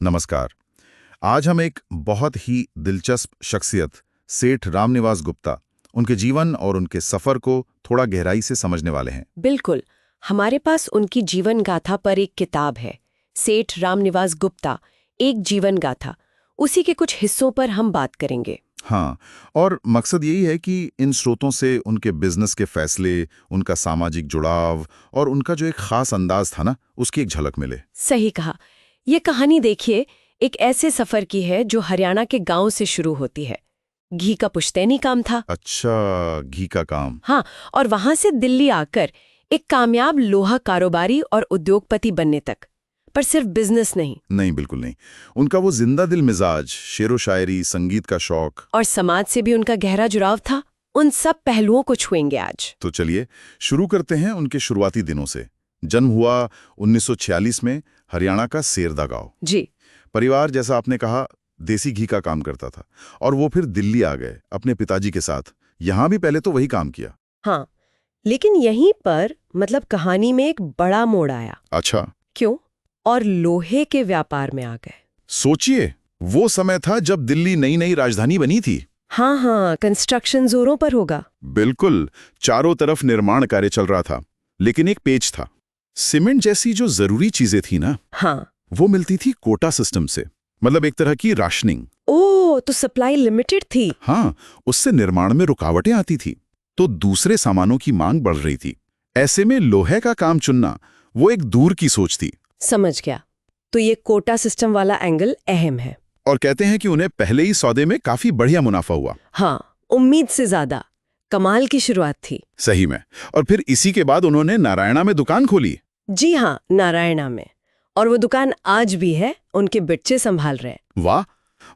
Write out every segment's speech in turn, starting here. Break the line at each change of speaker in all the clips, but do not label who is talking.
नमस्कार। आज हम एक बहुत ही दिलचस्प शख्सियत सेठ रामनिवास गुप्ता, उनके जीवन और उनके सफर को थोड़ा गहराई से समझने वाले हैं।
बिल्कुल। हमारे पास उनकी जीवन गाथा पर एक किताब है, सेठ रामनिवास गुप्ता, एक जीवन गाथा। उसी के कुछ हिस्सों पर हम बात करेंगे।
हाँ, और मकसद यही है कि इन स्रोतों से उनके बिजनेस के फैसले, उनका सामाजिक जुड़ाव और उनका जो एक खास अंदाज था ना, उसकी एक झलक मिले।
सही कहा। ये कहानी देखिए, एक ऐसे सफर की है जो हरियाणा के गांव से शुरू होती है। घी का पुश्तैनी काम था।
अच्छा, घी का काम।
हाँ, और वहां से दिल्ली आकर एक कामयाब लोहा कारोबारी और उद्योगपति बनने तक। पर सिर्फ बिजनेस नहीं।
नहीं, बिल्कुल नहीं। उनका वो जिंदा दिल मिजाज, शेरो शायरी, संगीत का शौक
और समाज से भी उनका गहरा जुड़ाव था। उन सब पहलुओं को छुएंगे आज।
तो चलिए शुरू करते हैं उनके शुरुआती दिनों से। जन्म हुआ 1946 में हरियाणा का सेरदा गांव।
जी।
परिवार, जैसा आपने कहा, देसी घी का काम करता था और वो फिर दिल्ली आ गए अपने पिताजी के साथ। यहां भी पहले तो वही काम किया।
हाँ, लेकिन यहीं पर कहानी में एक बड़ा मोड़ आया।
अच्छा।
क्यों? और लोहे के व्यापार में आ गए।
सोचिए, वो समय था जब दिल्ली नई नई राजधानी बनी थी।
हाँ, कंस्ट्रक्शन जोरों पर होगा।
बिल्कुल, चारों तरफ निर्माण कार्य चल रहा था। लेकिन एक पेच था। सीमेंट जैसी जो जरूरी चीजें थी ना,
हाँ,
वो मिलती थी कोटा सिस्टम से, मतलब एक तरह की राशनिंग।
ओह, तो सप्लाई लिमिटेड थी।
हाँ, उससे निर्माण में रुकावटें आती थी, तो दूसरे सामानों की मांग बढ़ रही थी। ऐसे में लोहे का काम चुनना वो एक दूर की सोच थी।
समझ गया। तो ये कोटा सिस्टम वाला एंगल अहम है।
और कहते हैं कि उन्हें पहले ही सौदे में काफी बढ़िया मुनाफा हुआ।
हाँ, उम्मीद से ज्यादा। कमाल की शुरुआत थी।
सही में। और फिर इसी के बाद उन्होंने नारायणा में दुकान खोली।
जी हाँ, नारायणा में। और वो दुकान आज भी है, उनके बच्चे संभाल रहे हैं।
वाह,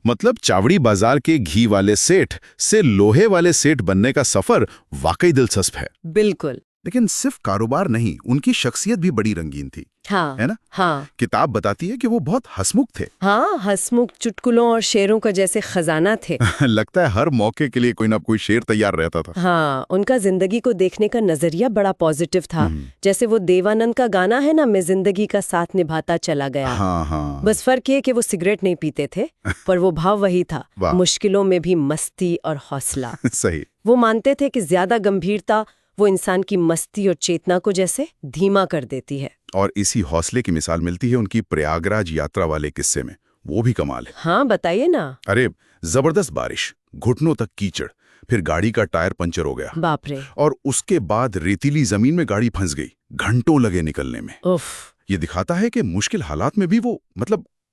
मतलब चावड़ी बाजार के घी वाले सेठ से लोहे वाले सेठ बनने का सफर वाकई दिलचस्प है।
बिल्कुल।
लेकिन सिर्फ कारोबार नहीं, उनकी शख्सियत भी बड़ी रंगीन थी।
हाँ,
है ना?
हाँ,
किताब बताती है कि वो बहुत हंसमुख थे।
हाँ, हंसमुख, चुटकुलों और शेरों का जैसे खजाना थे।
लगता है हर मौके के लिए कोई ना कोई शेर तैयार रहता था।
हाँ, उनका जिंदगी को देखने का नजरिया बड़ा पॉजिटिव था। जैसे वो देवानंद का गाना है ना, मैं जिंदगी का साथ निभाता चला गया।
हाँ, हाँ।
बस फर्क ये कि वो सिगरेट नहीं पीते थे, पर वो भाव वही था, मुश्किलों में भी मस्ती और हौसला।
सही।
वो मानते थे कि ज्यादा गंभीरता वो इंसान की मस्ती और चेतना को जैसे धीमा कर देती है।
और इसी हौसले की मिसाल मिलती है उनकी प्रयागराज यात्रा वाले किस्से में। वो भी कमाल है।
हाँ, बताइए ना।
अरे, जबरदस्त बारिश, घुटनों तक कीचड़, फिर गाड़ी का टायर पंचर हो गया।
बाप रे।
और उसके बाद रेतीली जमीन में गाड़ी फंस गई। घंटों लगे निकलने में।
उफ।
ये दिखाता है कि मुश्किल हालात में भी वो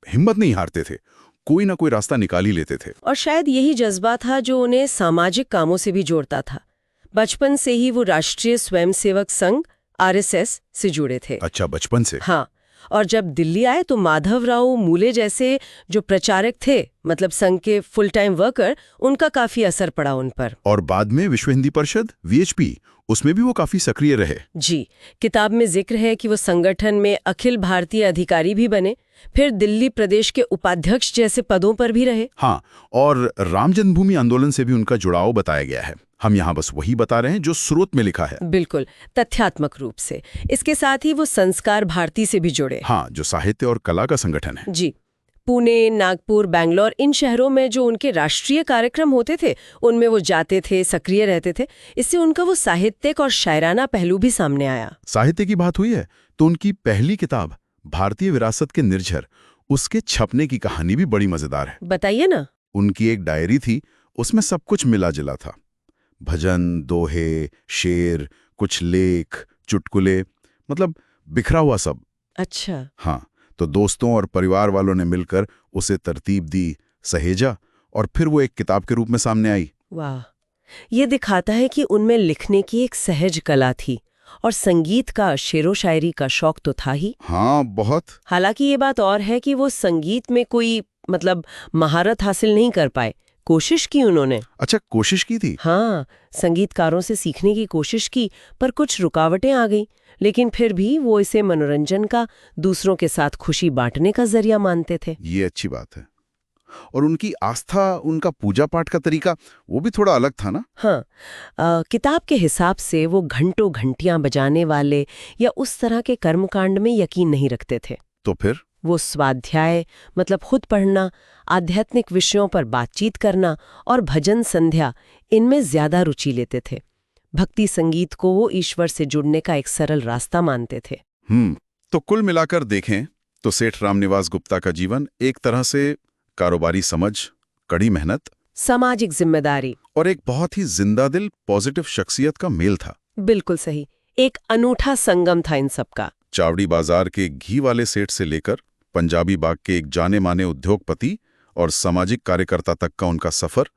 हिम्मत नहीं हारते थे, कोई ना कोई रास्ता निकाल ही लेते थे।
और शायद यही जज्बा था जो उन्हें सामाजिक कामों से भी जोड़ता था। बचपन से ही वो राष्ट्रीय स्वयंसेवक संघ आरएसएस से जुड़े थे।
अच्छा, बचपन से?
हाँ, और जब दिल्ली आए तो माधवराव मूले जैसे जो प्रचारक थे, संघ के फुल टाइम वर्कर, उनका काफी असर पड़ा उन पर।
और बाद में विश्व हिंदी परिषद वीएचपी, उसमें भी वो काफी सक्रिय रहे।
जी, किताब में जिक्र है कि वो संगठन में अखिल भारतीय अधिकारी भी बने, फिर दिल्ली प्रदेश के उपाध्यक्ष जैसे पदों पर भी रहे।
हाँ, और राम जन्मभूमि आंदोलन से भी उनका जुड़ाव बताया गया है। हम यहाँ बस वही बता रहे हैं जो स्रोत में लिखा है।
बिल्कुल, तथ्यात्मक रूप से। इसके साथ ही वो संस्कार भारती से भी जुड़े।
हाँ, जो साहित्य और कला का संगठन है।
जी, पुणे, नागपुर, बैंगलोर, इन शहरों में जो उनके राष्ट्रीय कार्यक्रम होते थे, उनमें वो जाते थे, सक्रिय रहते थे। इससे उनका वो साहित्यिक और शायराना पहलू भी सामने आया।
साहित्य की बात हुई है तो उनकी पहली किताब भारतीय विरासत के निर्झर, उसके छपने की कहानी भी बड़ी मजेदार है।
बताइए ना।
उनकी एक डायरी थी, उसमें सब कुछ मिला जुला था। भजन, दोहे, शेर, कुछ लेख, चुटकुले, बिखरा हुआ सब।
अच्छा।
हाँ, तो दोस्तों और परिवार वालों ने मिलकर उसे तरतीब दी, सहेजा, और फिर वो एक किताब के रूप में सामने आई।
वाह, ये दिखाता है कि उनमें लिखने की एक सहज कला थी और संगीत का, शेरो शायरी का शौक तो था ही।
हाँ, बहुत।
हालांकि ये बात और है कि वो संगीत में कोई महारत हासिल नहीं कर पाए। कोशिश की उन्होंने।
अच्छा, कोशिश की थी?
हाँ, संगीतकारों से सीखने की कोशिश की, पर कुछ रुकावटें आ गईं। लेकिन फिर भी वो इसे मनोरंजन का, दूसरों के साथ खुशी बांटने का जरिया मानते थे।
ये अच्छी बात है। और उनकी आस्था, उनका पूजा पाठ का तरीका, वो भी थोड़ा अलग था ना?
हाँ, किताब के हिसाब से वो घंटों घंटियां बजाने वाले या उस तरह के कर्मकांड में यकीन नहीं रखते थे।
तो फिर
वो स्वाध्याय मतलब खुद पढ़ना, आध्यात्मिक विषयों पर बातचीत करना और भजन संध्या, इनमें ज्यादा रुचि लेते थे। भक्ति संगीत को वो ईश्वर से जुड़ने का एक सरल रास्ता मानते थे।
तो कुल मिलाकर देखें तो सेठ रामनिवास गुप्ता का जीवन एक तरह से कारोबारी समझ, कड़ी मेहनत,
सामाजिक जिम्मेदारी
और एक बहुत ही जिंदादिल पॉजिटिव शख्सियत का मेल था।
बिल्कुल सही, एक अनूठा संगम था इन सबका।
चावड़ी बाजार के घी वाले सेठ से लेकर पंजाबी बाग के एक जाने माने उद्योगपति और सामाजिक कार्यकर्ता तक का उनका सफर,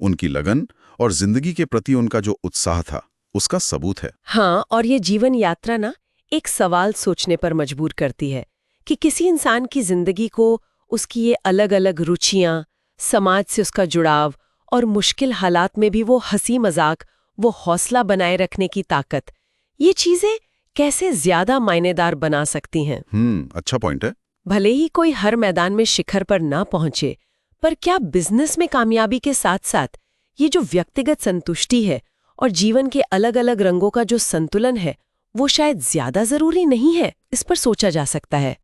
उनकी लगन और जिंदगी के प्रति उनका जो उत्साह था, उसका सबूत है।
हाँ, और ये जीवन यात्रा ना एक सवाल सोचने पर मजबूर करती है कि किसी इंसान की जिंदगी को उसकी ये अलग अलग रुचियां, समाज से उसका जुड़ाव और मुश्किल हालात में भी वो हंसी मजाक, वो हौसला बनाए रखने की ताकत, ये चीजें कैसे ज्यादा मायनेदार बना सकती हैं।
अच्छा पॉइंट है।
भले ही कोई हर मैदान में शिखर पर ना पहुंचे, पर क्या बिजनेस में कामयाबी के साथ साथ ये जो व्यक्तिगत संतुष्टि है और जीवन के अलग अलग रंगों का जो संतुलन है, वो शायद ज्यादा जरूरी नहीं है? इस पर सोचा जा सकता है।